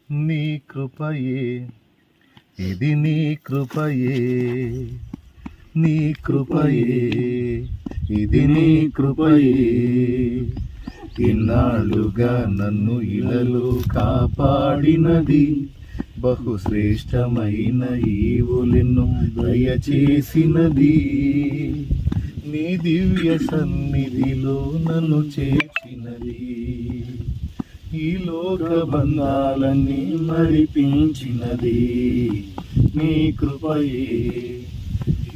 నీ కృపయే, ఇది నీ కృపయే, నీ కృపయే, ఇది నీ కృపయే. ఇన్నాళ్ళుగా నన్ను ఇలలో కాపాడినది, బహుశ్రేష్టమైన ఈవులెన్నో దయచేసినది. నీ దివ్య సన్నిధిలో నన్ను చేర్చినది, ఈ లోక బంధాలన్నీ మరిపించినది. నీ కృపయే,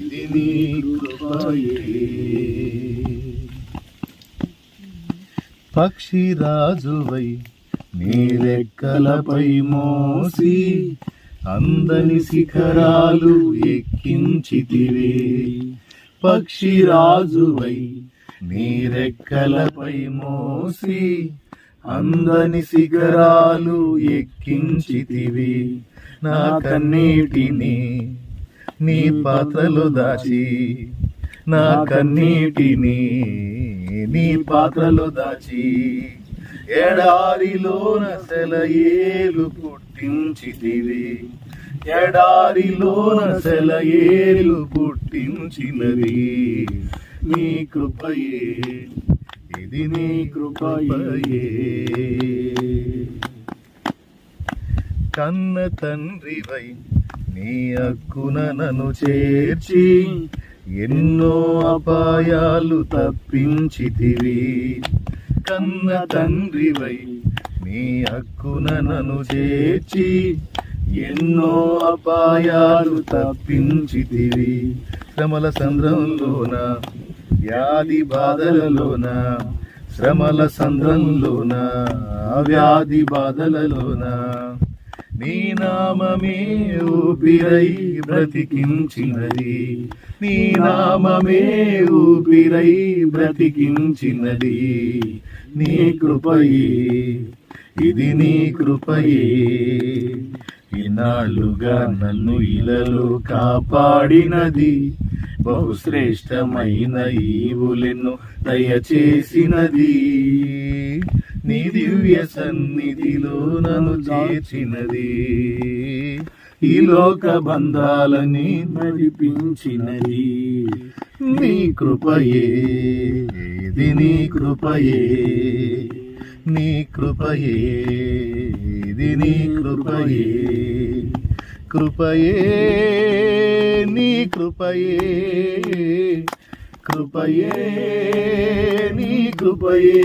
ఇది నీ కృపయే. పక్షిరాజువై నీ రెక్కలపై మోసి అందని శిఖరాలు ఎక్కించితివే. పక్షిరాజువై నీ రెక్కలపై మోసి అందని శిఖరాలు ఎక్కించితివి. నా కన్నీటిని నీ పాత్రలో దాచి, నా కన్నీటిని నీ పాత్రలో దాచి, ఎడారిలోన సెలయేలు పుట్టించితివి. ఎడారిలోన సెలయేలు పుట్టించినది. నీ కృపయే, ఇది నీ కృపయే. కన్న తండ్రివై నీ హక్కున నన్ను చేర్చి ఎన్నో అపాయాలు తప్పించితివి. కన్న తండ్రివై నీ హక్కున నన్ను చేర్చి ఎన్నో అపాయాలు తప్పించితివి. శ్రమల సంద్రంలోన, వ్యాధి బాధలలోన, శ్రమల సంద్రంలోన, వ్యాధి బాధలలోన నీ నామమే ఊపిరై బ్రతికించినది. నీ నామమే ఊపిరై బ్రతికించినది. నీ కృపయే, ఇది నీ కృపయే. ఇన్నాళ్ళుగా నన్ను ఇలలో కాపాడినది, బహుశ్రేష్టమైన ఈవులెన్నో దయచేసినది. నీ దివ్య సన్నిధిలో నన్ను చేర్చినది, ఈ లోక బంధాలని నడిపించినది. నీ కృపయే, ఇది నీ కృపయే, నీ కృపయే, ఇది నీ కృపయే. కృపయే, నీ కృపయే, కృపయే, నీ కృపయే.